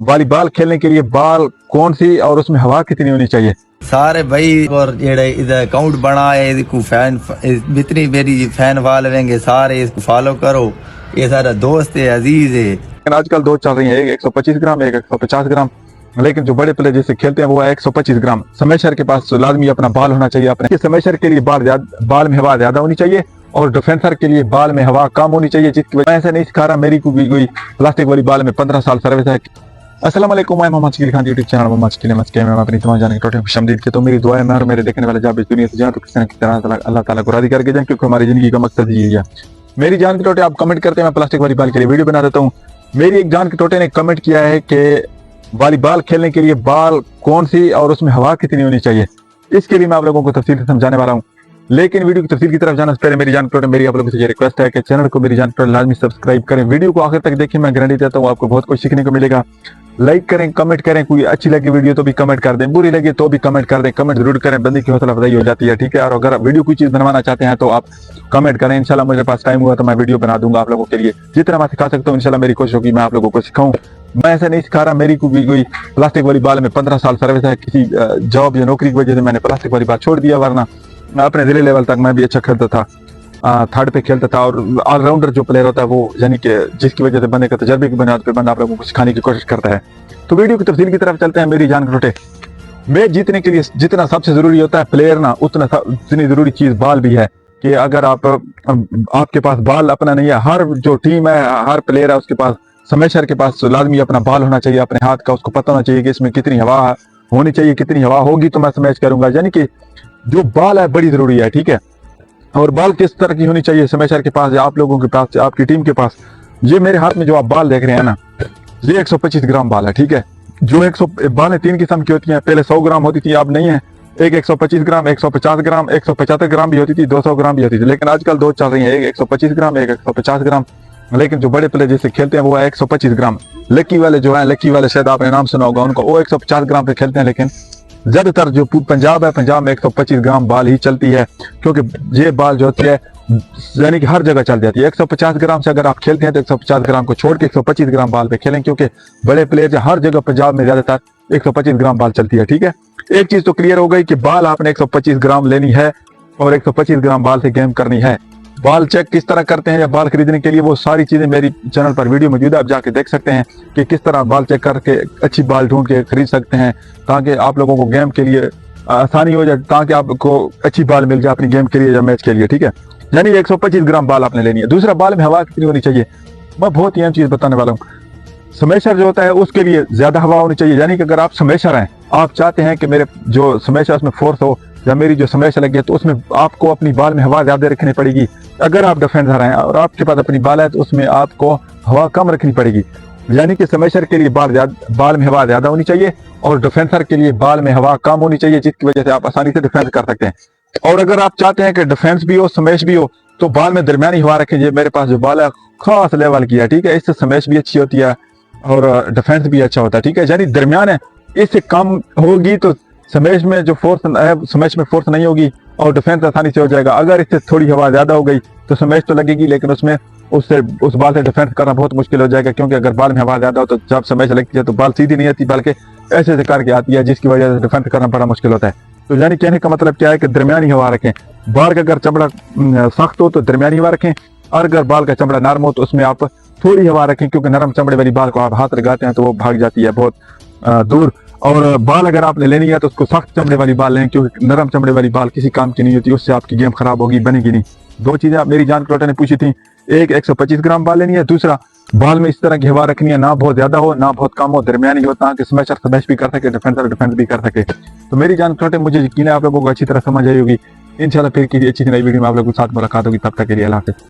Volleyball खेलने के लिए बॉल कौन सी और उसमें हवा कितनी होनी चाहिए? सारे भाई और जेड़े इधर अकाउंट बना है इसको फैन जितनी मेरी फैन फॉलोइंग सारे इसको फॉलो करो। ये सारा दोस्त है, अजीज है। लेकिन आजकल दो चल रही है, एक 125 ग्राम, एक 150 ग्राम। लेकिन जो बड़े प्लेयर जैसे खेलते हैं वो है 125 ग्राम। स्मैशर के पास लाजमी अपना बॉल होना चाहिए। अपने स्मैशर के लिए बॉल में हवा ज्यादा होनी चाहिए और डिफेंसर के लिए बॉल में हवा कम होनी चाहिए, जिसकी वजह से नहीं सिखा रहा। मेरी को भी कोई प्लास्टिक वाली बॉल में 15 साल सर्विस है। अस्सलाम वालेकुम, मैं मोहम्मद शकील खान, यूट्यूब चैनल मोहम्मद शकील में अपनी तमाम जाने के खुशामदीद के। तो मेरी दुआ है मैं और मेरे देखने वाले जब इस दुनिया से जाए तो किसी न किसी तरह अल्लाह ताला को राजी करके जाए, क्योंकि हमारी जिंदगी का मकसद यही है। मेरी जान के टोटे आप कमेंट करते हैं, मैं प्लास्टिक वाली बॉल के लिए वीडियो बना देता हूँ। मेरी एक जान के टोटे ने कमेंट किया है कि वॉलीबॉल खेलने के लिए बॉल कौन सी और उसमें हवा कितनी होनी चाहिए। इसके लिए मैं आप लोगों को तफसील से समझाने वाला हूँ। लेकिन वीडियो की तफसील की तरफ जाने से पहले मेरी जान के टोटे मेरी आप लोगों से ये रिक्वेस्ट है कि चैनल को मेरी जान के टोटे लाजमी सब्सक्राइब करें। वीडियो को आखिर तक देखिए, मैं गारंटी देता हूँ आपको बहुत कुछ सीखने को मिलेगा। लाइक करें, कमेंट करें। कोई अच्छी लगी वीडियो तो भी कमेंट कर दें, बुरी लगी तो भी कमेंट कर दें। कमेंट जरूर करें, बंदी की हौसला अफजाई हो जाती है, ठीक है। और अगर वीडियो कोई चीज बनवाना चाहते हैं तो आप कमेंट करें। इंशाल्लाह मुझे पास टाइम हुआ तो मैं वीडियो बना दूंगा आप लोगों के लिए। जितना मैं सिखा सकता हूँ इंशाल्लाह मेरी कोशिश होगी मैं आप लोगों को सिखाऊं। मैं ऐसा नहीं सिखा रहा। मेरी को भी कोई प्लास्टिक वाली बॉल में 15 साल सर्विस है। किसी जॉब या नौकरी की वजह से मैंने प्लास्टिक वाली बॉल छोड़ दिया, वरना अपने जिले लेवल तक मैं भी अच्छा खेलता था, थर्ड पे खेलता था। और ऑलराउंडर जो प्लेयर होता है वो यानी कि जिसकी वजह से बंदे का तजर्बे की बुनियाद पे बंदा आप लोगों को सिखाने की कोशिश करता है। तो वीडियो की तफसील की तरफ चलते हैं। मेरी जान के टोटे, मैच जीतने के लिए जितना सबसे जरूरी होता है प्लेयर ना, उतनी जरूरी चीज बॉल भी है। कि अगर आपके पास बॉल अपना नहीं है, हर जो टीम है, हर प्लेयर है उसके पास, स्मैशर के पास लाजमी अपना बॉल होना चाहिए अपने हाथ का। उसको पता होना चाहिए कि इसमें कितनी हवा होनी चाहिए, कितनी हवा होगी तो मैं स्मैश करूंगा। यानी कि जो बॉल है बड़ी जरूरी है, ठीक है। और बॉल किस तरह की होनी चाहिए स्मैशर के पास या आप लोगों के पास, आपकी टीम के पास। ये मेरे हाथ में जो आप बॉल देख रहे हैं ना, ये 125 ग्राम बॉल है, ठीक है। जो 100 बालें 3 किस्म की होती हैं। पहले 100 ग्राम होती थी, अब नहीं है। एक 125 ग्राम, 150 ग्राम, 175 ग्राम भी होती थी, 200 ग्राम भी होती थी। लेकिन आजकल दो चल रही है, एक 125 ग्राम, एक 150 ग्राम। लेकिन जो बड़े प्लेयर जैसे खेलते हैं वो है 125 ग्राम। लकी वाले जो है, लकी वाले शायद आपने नाम सुना होगा उनको, वो 150 ग्राम पे खेलते हैं। लेकिन ज्यादातर जो पंजाब है, पंजाब में 125 ग्राम बॉल ही चलती है, क्योंकि ये बॉल जो होती है यानी कि हर जगह चल जाती है। 150 ग्राम से अगर आप खेलते हैं तो 150 ग्राम को छोड़ के 125 ग्राम बॉल पे खेलें, क्योंकि बड़े प्लेयर हर जगह पंजाब में ज्यादातर 125 ग्राम बॉल चलती है, ठीक है। एक चीज तो क्लियर हो गई कि बॉल आपने 125 ग्राम लेनी है और 125 ग्राम बॉल से गेम करनी है। बॉल चेक किस तरह करते हैं या बॉल खरीदने के लिए, वो सारी चीजें मेरी चैनल पर वीडियो मौजूद है, आप जाके देख सकते हैं कि किस तरह बॉल चेक करके अच्छी बॉल ढूंढ के खरीद सकते हैं, ताकि आप लोगों को गेम के लिए आसानी हो जाए, ताकि आपको अच्छी बॉल मिल जाए अपनी गेम के लिए या मैच के लिए, ठीक है। यानी 125 ग्राम बॉल आपने लेनी है। दूसरा, बॉल में हवा कितनी होनी चाहिए, मैं बहुत ही अहम चीज बताने वाला हूँ। स्मैशर जो होता है उसके लिए ज्यादा हवा होनी चाहिए। यानी कि अगर आप स्मैशर हैं, आप चाहते हैं कि मेरे जो स्मैशर उसमें फोर्स हो या मेरी जो स्मैश लगे, तो उसमें आपको अपनी बॉल में हवा ज्यादा रखनी पड़ेगी। अगर आप डिफेंडर हैं और आपके पास अपनी बॉल है तो उसमें आपको हवा कम रखनी पड़ेगी। यानी कि स्मैशर के लिए बॉल में हवा ज्यादा होनी चाहिए और डिफेंसर के लिए बॉल में हवा कम होनी चाहिए, जिसकी वजह से आप आसानी से डिफेंस कर सकते हैं। और अगर आप चाहते हैं कि डिफेंस भी हो स्मैश भी हो, तो बॉल में दरमियानी हवा रखें। ये मेरे पास जो बॉल है खास लेवल की है, ठीक है। इससे स्मैश भी अच्छी होती है और डिफेंस भी अच्छा होता है, ठीक है। यानी दरमियान है, इससे कम होगी तो स्मैश में जो फोर्स है, स्मैश में फोर्स नहीं होगी और डिफेंस आसानी से हो जाएगा। अगर इससे थोड़ी हवा ज्यादा हो गई तो स्मैश तो लगेगी, लेकिन उसमें उस बॉल से डिफेंस करना बहुत मुश्किल हो जाएगा, क्योंकि अगर बॉल में हवा ज्यादा हो तो जब स्मैश लगती है तो बॉल सीधी नहीं आती बल्कि ऐसे से करके आती है, जिसकी वजह से डिफेंस करना बड़ा मुश्किल होता है। तो यानी कहने का मतलब क्या है कि दरमियानी हवा रखें। बॉल का अगर चमड़ा सख्त हो तो दरमियानी हवा रखें, और अगर बॉल का चमड़ा नरम हो तो उसमें आप थोड़ी हवा रखें, क्योंकि नरम चमड़े वाली बॉल को आप हाथ लगाते हैं तो वो भाग जाती है बहुत दूर। और बॉल अगर आपने लेनी है तो उसको सख्त चमड़े वाली बॉल लें, क्योंकि नरम चमड़े वाली बॉल किसी काम की नहीं होती, उससे आपकी गेम खराब होगी, बनेगी नहीं। दो चीजें आप मेरी जान के टोटे ने पूछी थी, एक 125 ग्राम बॉल लेनी है, दूसरा बॉल में इस तरह की हवा रखनी है, ना बहुत ज्यादा हो ना बहुत कम हो, दरमियानी हो, ताकि स्मैशर स्मैश भी कर सके, डिफेंसर डिफेंस भी कर सके। तो मेरी जान के टोटे, मुझे यकीन है आप लोगों को अच्छी तरह समझ आई होगी। इंशाल्लाह फिर किसी अच्छी नई वीडियो में आप लोगों के साथ मुलाकात होगी। तब तक के लिए अल्लाह हाफ़िज़।